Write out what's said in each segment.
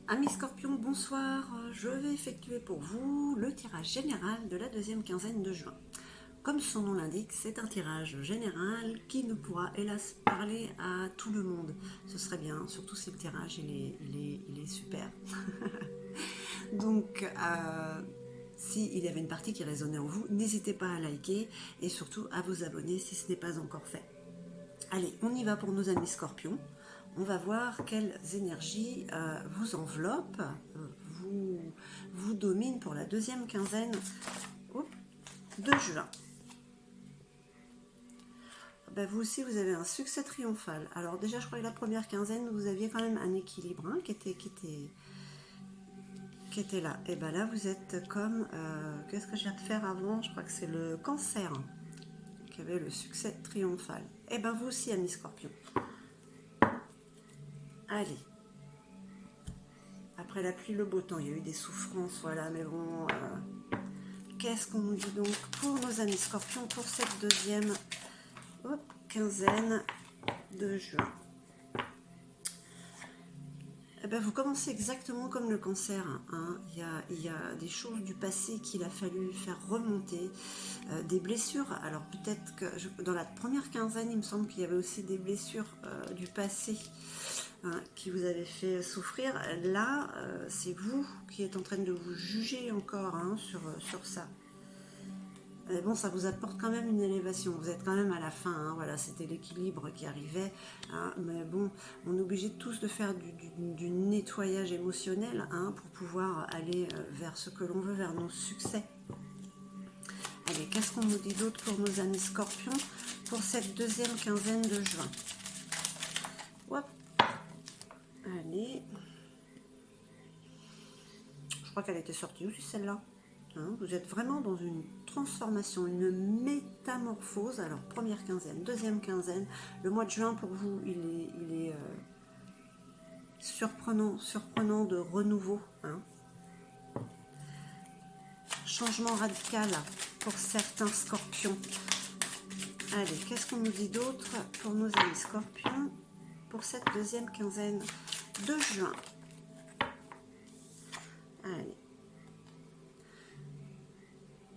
Amis Scorpions, bonsoir. Je vais effectuer pour vous le tirage général de la deuxième quinzaine de juin. Comme son nom l'indique, c'est un tirage général qui ne pourra hélas parler à tout le monde. Ce serait bien, surtout si le tirage il est super. Donc, s'il y avait une partie qui résonnait en vous, n'hésitez pas à liker et surtout à vous abonner si ce n'est pas encore fait. Allez, on y va pour nos amis Scorpions. On va voir quelles énergies vous enveloppent, vous dominent pour la deuxième quinzaine de juin. Ben, vous aussi, vous avez un succès triomphal. Alors déjà, je crois que la première quinzaine, vous aviez quand même un équilibre qui était là. Et ben là, vous êtes comme... qu'est-ce que je viens de faire avant? Je crois que c'est le cancer qui avait le succès triomphal. Et ben vous aussi, amis Scorpions. Allez. Après la pluie, le beau temps, il y a eu des souffrances, voilà, mais bon, qu'est-ce qu'on nous dit donc pour nos amis Scorpions pour cette deuxième quinzaine de juin? Eh ben, vous commencez exactement comme le cancer. Hein. Il y a des choses du passé qu'il a fallu faire remonter, des blessures. Alors peut-être que dans la première quinzaine, il me semble qu'il y avait aussi des blessures du passé qui vous avaient fait souffrir. Là, c'est vous qui êtes en train de vous juger encore sur ça. Mais bon, ça vous apporte quand même une élévation. Vous êtes quand même à la fin. Voilà, c'était l'équilibre qui arrivait. Mais bon, on est obligé tous de faire du nettoyage émotionnel pour pouvoir aller vers ce que l'on veut, vers nos succès. Allez, qu'est-ce qu'on nous dit d'autre pour nos amis Scorpions pour cette deuxième quinzaine de juin? Hop. Allez. Je crois qu'elle était sortie aussi celle-là. Vous êtes vraiment dans une transformation, une métamorphose. Alors, première quinzaine, deuxième quinzaine. Le mois de juin, pour vous, il est surprenant de renouveau. Changement radical pour certains scorpions. Allez, qu'est-ce qu'on nous dit d'autre pour nos amis scorpions pour cette deuxième quinzaine de juin? Allez.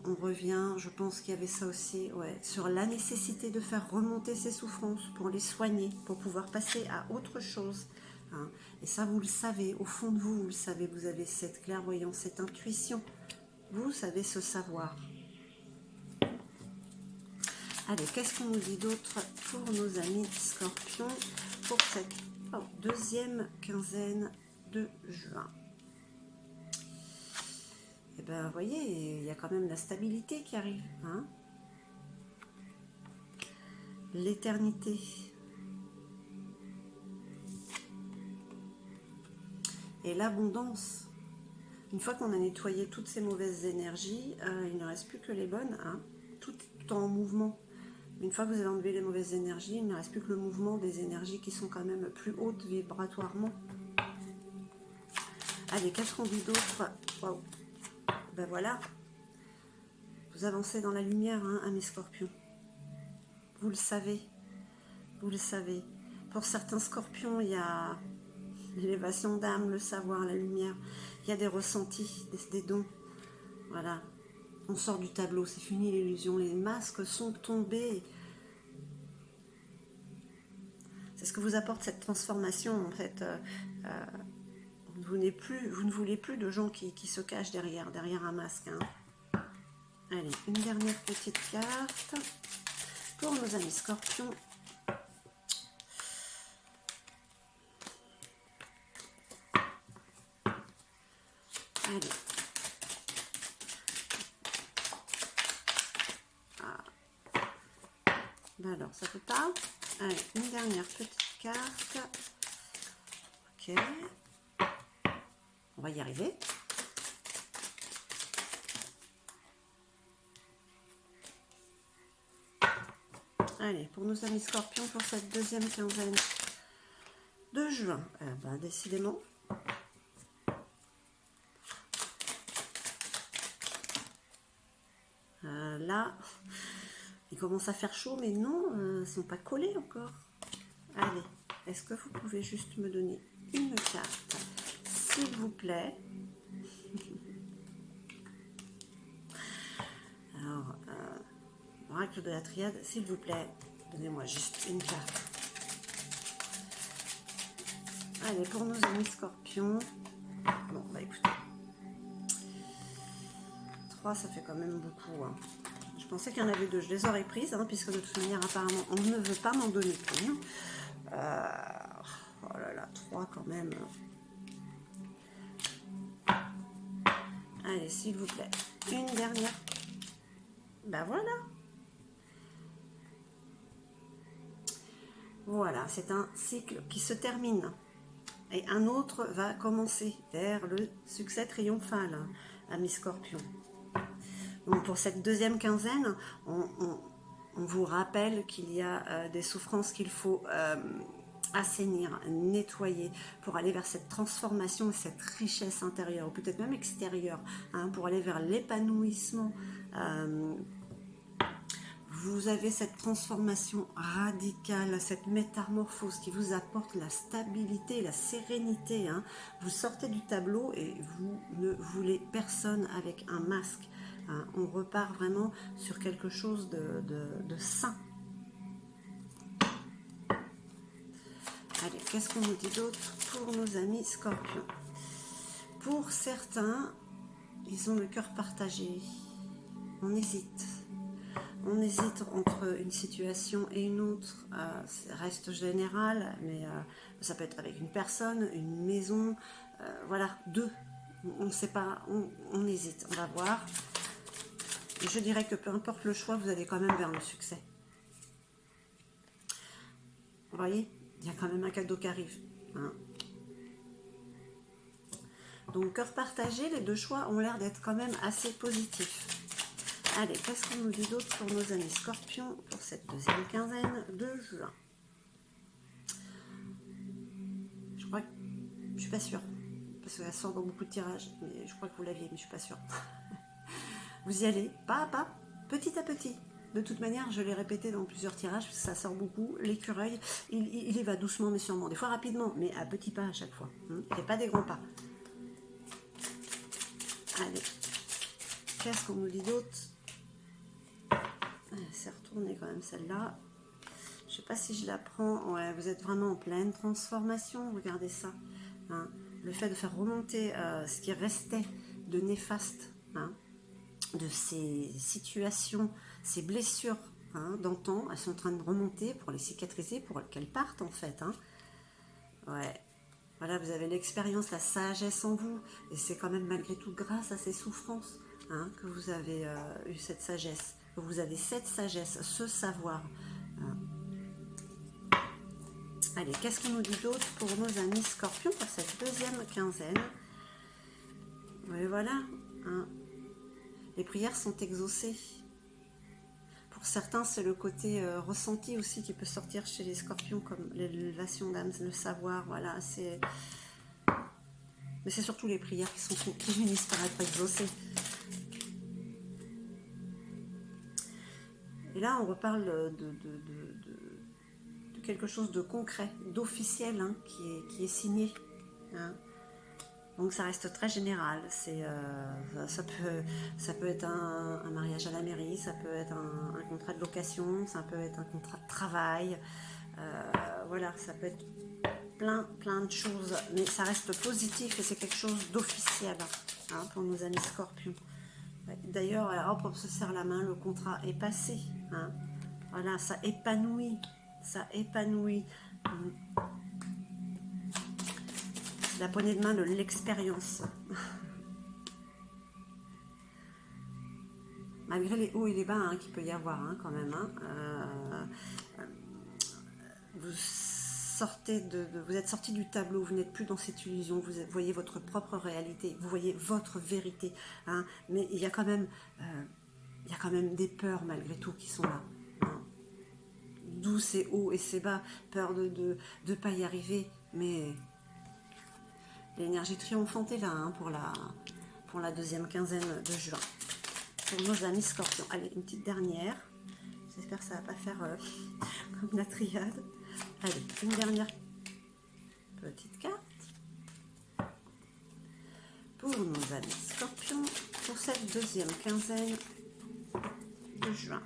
On revient, je pense qu'il y avait ça aussi, sur la nécessité de faire remonter ses souffrances pour les soigner, pour pouvoir passer à autre chose. Et ça, vous le savez, au fond de vous, vous le savez, vous avez cette clairvoyance, cette intuition. Vous savez ce savoir. Allez, qu'est-ce qu'on nous dit d'autre pour nos amis Scorpions pour cette deuxième quinzaine de juin? Eh bien, vous voyez, il y a quand même la stabilité qui arrive. L'éternité. Et l'abondance. Une fois qu'on a nettoyé toutes ces mauvaises énergies, il ne reste plus que les bonnes. Tout est en mouvement. Une fois que vous avez enlevé les mauvaises énergies, il ne reste plus que le mouvement des énergies qui sont quand même plus hautes vibratoirement. Allez, qu'est-ce qu'on dit d'autre? Wow. Ben voilà, vous avancez dans la lumière, amis scorpions. Vous le savez, vous le savez. Pour certains scorpions, il y a l'élévation d'âme, le savoir, la lumière. Il y a des ressentis, des dons. Voilà, on sort du tableau, c'est fini l'illusion. Les masques sont tombés. C'est ce que vous apporte cette transformation, en fait. Vous ne voulez plus de gens qui se cachent derrière un masque. Allez, une dernière petite carte pour nos amis scorpions. Allez. Alors, ça vous parle? Allez, une dernière petite carte. Ok. On va y arriver. Allez, pour nos amis scorpions, pour cette deuxième quinzaine de juin. Décidément. Là, il commence à faire chaud, mais non, ils ne sont pas collés encore. Allez, est-ce que vous pouvez juste me donner une carte, s'il s'il vous plaît. Alors, oracle de la triade, s'il vous plaît, donnez-moi juste une carte. Allez, pour nos amis scorpions. Bon, bah écoutez. 3, ça fait quand même beaucoup. Hein. Je pensais qu'il y en avait 2. Je les aurais prises, hein, puisque de toute manière, apparemment, on ne veut pas m'en donner plus. Oh là là, 3 quand même. Allez, s'il vous plaît. Une dernière. Ben voilà. Voilà, c'est un cycle qui se termine. Et un autre va commencer vers le succès triomphal, amis scorpions. Donc pour cette deuxième quinzaine, on vous rappelle qu'il y a des souffrances qu'il faut assainir, nettoyer pour aller vers cette transformation et cette richesse intérieure, ou peut-être même extérieure, hein, pour aller vers l'épanouissement. Vous avez cette transformation radicale, cette métamorphose qui vous apporte la stabilité, la sérénité. Hein. Vous sortez du tableau et vous ne voulez personne avec un masque. Hein. On repart vraiment sur quelque chose de sain. Allez, qu'est-ce qu'on nous dit d'autre pour nos amis scorpions? Pour certains, ils ont le cœur partagé. On hésite. On hésite entre une situation et une autre, ça reste général, mais ça peut être avec une personne, une maison, voilà, 2. On ne sait pas, on hésite, on va voir. Et je dirais que peu importe le choix, vous allez quand même vers le succès. Vous voyez, il y a quand même un cadeau qui arrive. Hein. Donc, cœur partagé, les 2 choix ont l'air d'être quand même assez positifs. Allez, qu'est-ce qu'on nous dit d'autre pour nos amis scorpions pour cette deuxième quinzaine de juin? Je crois que... Je suis pas sûre, parce qu'elle sort dans beaucoup de tirages, mais je crois que vous l'aviez, mais je suis pas sûre. Vous y allez, pas à pas, petit à petit. De toute manière, je l'ai répété dans plusieurs tirages, ça sort beaucoup. L'écureuil, il y va doucement mais sûrement, des fois rapidement, mais à petits pas à chaque fois. Il n'y a pas des grands pas. Allez, qu'est-ce qu'on nous dit d'autre? C'est retourné quand même celle-là. Je sais pas si je la prends. Ouais, vous êtes vraiment en pleine transformation. Regardez ça. Hein. Le fait de faire remonter ce qui restait de néfaste, hein, de ces situations, ces blessures hein, d'antan, elles sont en train de remonter pour les cicatriser, pour qu'elles partent en fait. Hein. Ouais. Voilà, vous avez l'expérience, la sagesse en vous. Et c'est quand même malgré tout grâce à ces souffrances hein, que vous avez eu cette sagesse. Vous avez cette sagesse, ce savoir. Allez, qu'est-ce qu'on nous dit d'autre pour nos amis scorpions pour cette deuxième quinzaine? Oui, voilà. Hein. Les prières sont exaucées. Pour certains, c'est le côté ressenti aussi qui peut sortir chez les scorpions, comme l'élévation d'âme, le savoir. Voilà, c'est... Mais c'est surtout les prières qui finissent par être exaucées. Et là, on reparle de quelque chose de concret, d'officiel, hein, qui est signé. Hein. Donc ça reste très général. Ça peut être un mariage à la mairie, ça peut être un contrat de location, ça peut être un contrat de travail. Voilà, ça peut être plein de choses, mais ça reste positif et c'est quelque chose d'officiel hein, pour nos amis scorpions. D'ailleurs, hop, on se serre la main, le contrat est passé. Hein. Voilà, ça épanouit. Ça épanouit. La poignée de main de l'expérience. Malgré les hauts et les bas hein, qu'il peut y avoir hein, quand même. Hein, vous êtes sorti du tableau, vous n'êtes plus dans cette illusion, vous voyez votre propre réalité, vous voyez votre vérité. Hein, mais il y a quand même des peurs malgré tout qui sont là. Hein. D'où ces hauts et ces bas, peur de ne pas y arriver, mais l'énergie triomphante est là hein, pour la deuxième quinzaine de juin. Pour nos amis scorpions. Allez, une petite dernière. J'espère que ça ne va pas faire comme la triade. Allez, une dernière petite carte. pour nos amis Scorpions pour cette deuxième quinzaine de juin.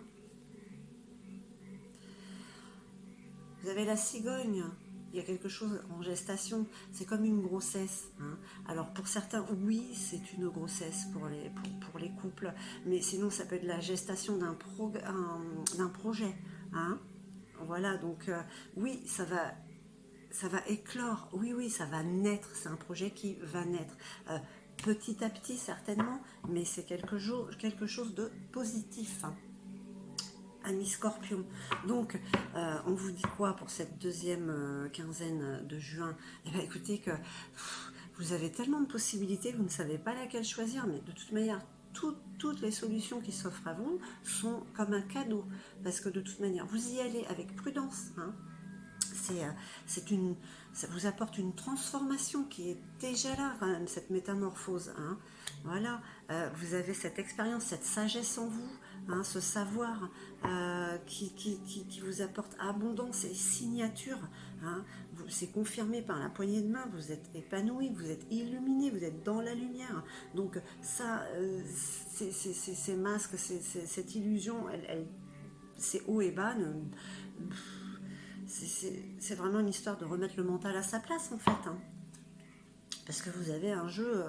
Vous avez la cigogne, il y a quelque chose en gestation, c'est comme une grossesse. Hein. Alors pour certains, oui, c'est une grossesse pour les couples, mais sinon ça peut être la gestation d'un projet. Hein. Voilà, donc oui, ça va éclore, oui, ça va naître, c'est un projet qui va naître. Petit à petit certainement, mais c'est quelque chose de positif. Hein. Amis Scorpion. Donc, on vous dit quoi pour cette deuxième quinzaine de juin? Eh bien, écoutez que vous avez tellement de possibilités, vous ne savez pas laquelle choisir, mais de toute manière, toutes les solutions qui s'offrent à vous sont comme un cadeau, parce que de toute manière, vous y allez avec prudence. Hein. Ça vous apporte une transformation qui est déjà là, quand même, cette métamorphose. Hein. Voilà, vous avez cette expérience, cette sagesse en vous, hein, ce savoir qui vous apporte abondance et signature. Hein. C'est confirmé par la poignée de main, vous êtes épanoui, vous êtes illuminé, vous êtes dans la lumière. Donc ça, ces masques, cette illusion, c'est haut et bas. C'est vraiment une histoire de remettre le mental à sa place en fait. Hein. Parce que vous avez un jeu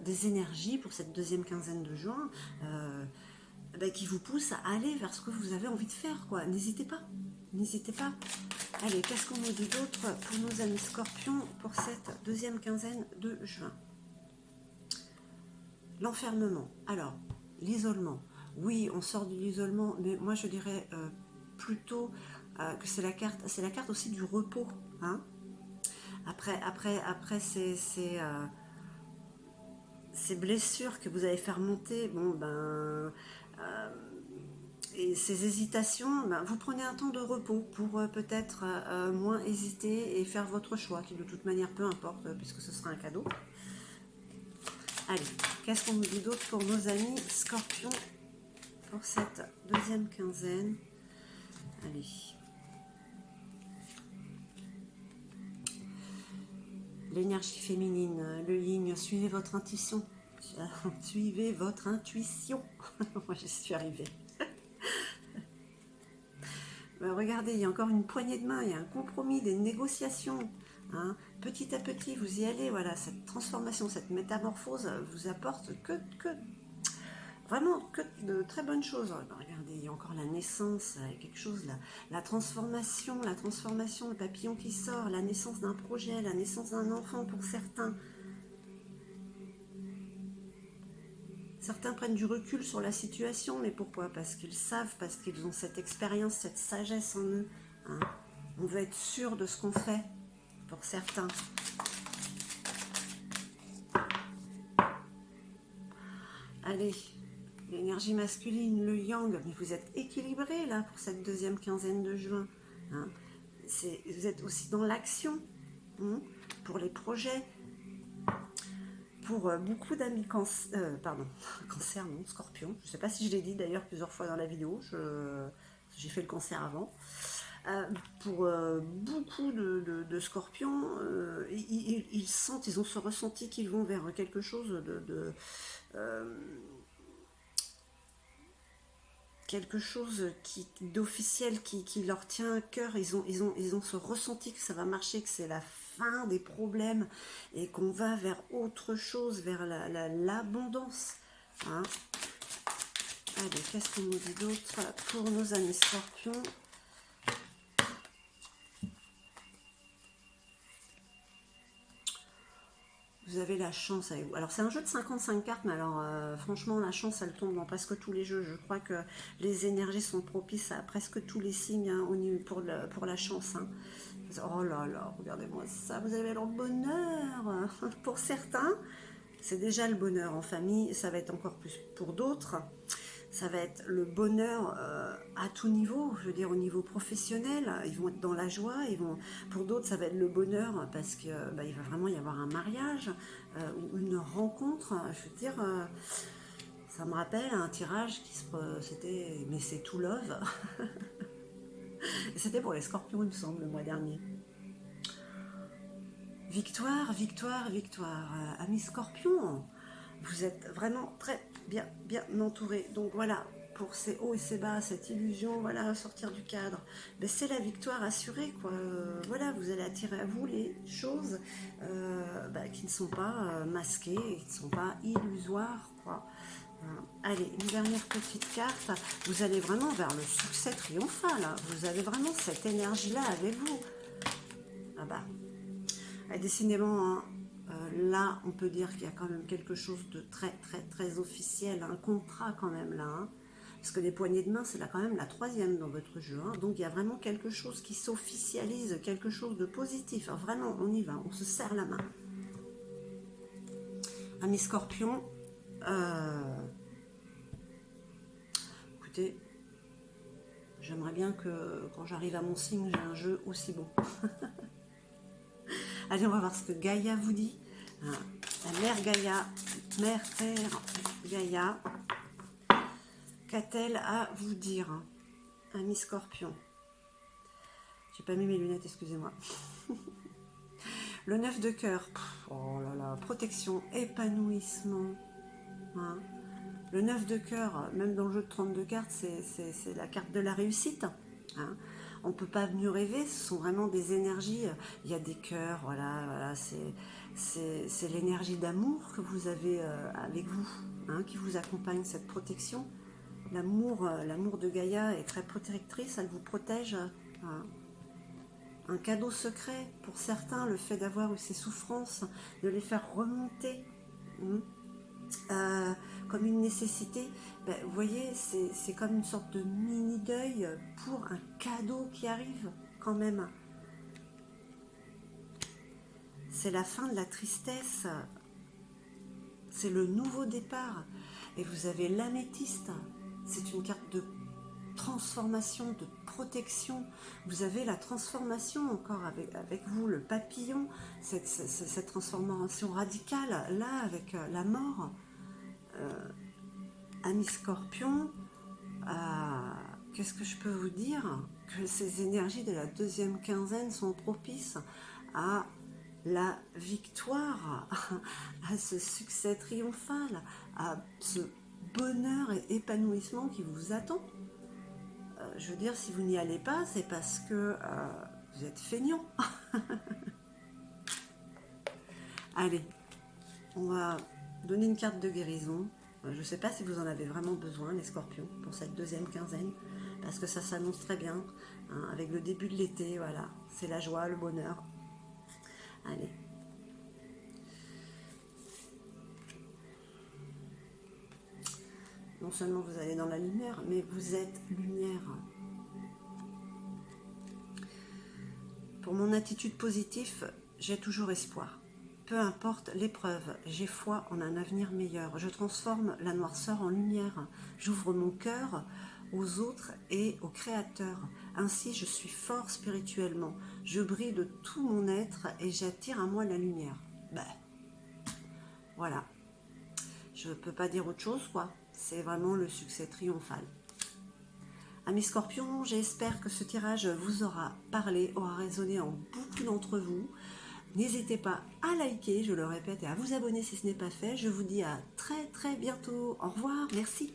des énergies pour cette deuxième quinzaine de juin qui vous pousse à aller vers ce que vous avez envie de faire. Quoi. N'hésitez pas. N'hésitez pas. Allez, qu'est-ce qu'on nous dit d'autre pour nos amis Scorpions pour cette deuxième quinzaine de juin? L'enfermement. Alors, l'isolement. Oui, on sort de l'isolement, mais moi je dirais plutôt que c'est la carte aussi du repos. Hein. Après ces blessures que vous avez fait remonter, et ces hésitations, vous prenez un temps de repos pour peut-être moins hésiter et faire votre choix, qui de toute manière peu importe, puisque ce sera un cadeau. Allez, qu'est-ce qu'on nous dit d'autre pour nos amis Scorpions pour cette deuxième quinzaine? Allez. L'énergie féminine, le yin, suivez votre intuition. Suivez votre intuition. Moi, j'y suis arrivée. Regardez, il y a encore une poignée de main, il y a un compromis, des négociations. Hein. Petit à petit, vous y allez. Voilà, cette transformation, cette métamorphose vous apporte vraiment que de très bonnes choses. Regardez, il y a encore la naissance, quelque chose, la transformation, le papillon qui sort, la naissance d'un projet, la naissance d'un enfant pour certains. Certains prennent du recul sur la situation, mais pourquoi? Parce qu'ils savent, parce qu'ils ont cette expérience, cette sagesse en eux. Hein. On veut être sûr de ce qu'on fait, pour certains. Allez, l'énergie masculine, le yang, mais vous êtes équilibré là pour cette deuxième quinzaine de juin. Hein. Vous êtes aussi dans l'action, hein, pour les projets. Pour beaucoup d'amis cancer, non, scorpion. Je ne sais pas si je l'ai dit d'ailleurs plusieurs fois dans la vidéo, j'ai fait le cancer avant. Pour beaucoup de scorpions, ils sentent, ils ont ce ressenti qu'ils vont vers quelque chose quelque chose d'officiel qui leur tient à cœur. Ils ont ce ressenti que ça va marcher, que c'est la fin des problèmes et qu'on va vers autre chose, vers l'abondance. Hein. Allez, qu'est-ce qu'on nous dit d'autre pour nos amis Scorpions? Vous avez la chance avec vous. Alors c'est un jeu de 55 cartes, mais alors franchement la chance elle tombe dans presque tous les jeux. Je crois que les énergies sont propices à presque tous les signes, hein, pour la chance. Hein. Oh là là, regardez-moi ça, vous avez le bonheur. Pour certains, c'est déjà le bonheur en famille, ça va être encore plus pour d'autres. Ça va être le bonheur à tout niveau, je veux dire au niveau professionnel, ils vont être dans la joie, pour d'autres ça va être le bonheur parce que il va vraiment y avoir un mariage ou une rencontre, je veux dire, ça me rappelle un tirage mais c'est tout love, c'était pour les Scorpions il me semble le mois dernier. Victoire, victoire, victoire. Amis Scorpion, vous êtes vraiment très bien entouré. Donc voilà, pour ces hauts et ces bas, cette illusion, voilà, sortir du cadre, ben, c'est la victoire assurée, quoi. Voilà, vous allez attirer à vous les choses ben, qui ne sont pas masquées, qui ne sont pas illusoires, quoi. Allez, une dernière petite carte. Vous allez vraiment vers le succès triomphal. Hein. Vous avez vraiment cette énergie-là avec vous. Ah bah, et décidément, hein, là, on peut dire qu'il y a quand même quelque chose de très officiel, un contrat quand même là. Hein. Parce que les poignées de main, c'est là quand même la troisième dans votre jeu. Hein. Donc il y a vraiment quelque chose qui s'officialise, quelque chose de positif. Hein. Vraiment, on y va, on se serre la main. Amis Scorpion, écoutez, j'aimerais bien que quand j'arrive à mon signe, j'ai un jeu aussi bon. Allez, on va voir ce que Gaïa vous dit. La mère Gaïa, mère Terre Gaïa, qu'a-t-elle à vous dire, ami Scorpion? J'ai pas mis mes lunettes, excusez-moi. Le 9 de cœur, oh là là, protection, épanouissement. Hein. Le 9 de cœur, même dans le jeu de 32 cartes, c'est la carte de la réussite. Hein. On ne peut pas mieux rêver, ce sont vraiment des énergies, il y a des cœurs, voilà c'est l'énergie d'amour que vous avez avec vous, hein, qui vous accompagne, cette protection. L'amour de Gaïa est très protectrice, elle vous protège. Hein. Un cadeau secret pour certains, le fait d'avoir eu ces souffrances, de les faire remonter. Comme une nécessité, ben, vous voyez, c'est comme une sorte de mini-deuil pour un cadeau qui arrive quand même. C'est la fin de la tristesse, c'est le nouveau départ. Et vous avez l'améthyste, c'est une carte de transformation, de protection. Vous avez la transformation encore avec vous, le papillon, cette transformation radicale, là, avec la mort. Amis Scorpion, qu'est-ce que je peux vous dire? Que ces énergies de la deuxième quinzaine sont propices à la victoire, à ce succès triomphal, à ce bonheur et épanouissement qui vous attend. Je veux dire, si vous n'y allez pas, c'est parce que vous êtes feignant. Allez, on va donner une carte de guérison. Je ne sais pas si vous en avez vraiment besoin, les Scorpions, pour cette deuxième quinzaine, parce que ça s'annonce très bien, hein, avec le début de l'été, voilà, c'est la joie, le bonheur. Allez. Non seulement vous allez dans la lumière, mais vous êtes lumière. Pour mon attitude positive, j'ai toujours espoir. Peu importe l'épreuve, j'ai foi en un avenir meilleur. Je transforme la noirceur en lumière. J'ouvre mon cœur aux autres et au Créateur. Ainsi, je suis fort spirituellement. Je brille de tout mon être et j'attire à moi la lumière. Ben, voilà. Je ne peux pas dire autre chose, quoi. C'est vraiment le succès triomphal. Amis Scorpions, j'espère que ce tirage vous aura parlé, aura résonné en beaucoup d'entre vous. N'hésitez pas à liker, je le répète, et à vous abonner si ce n'est pas fait. Je vous dis à très bientôt. Au revoir, merci.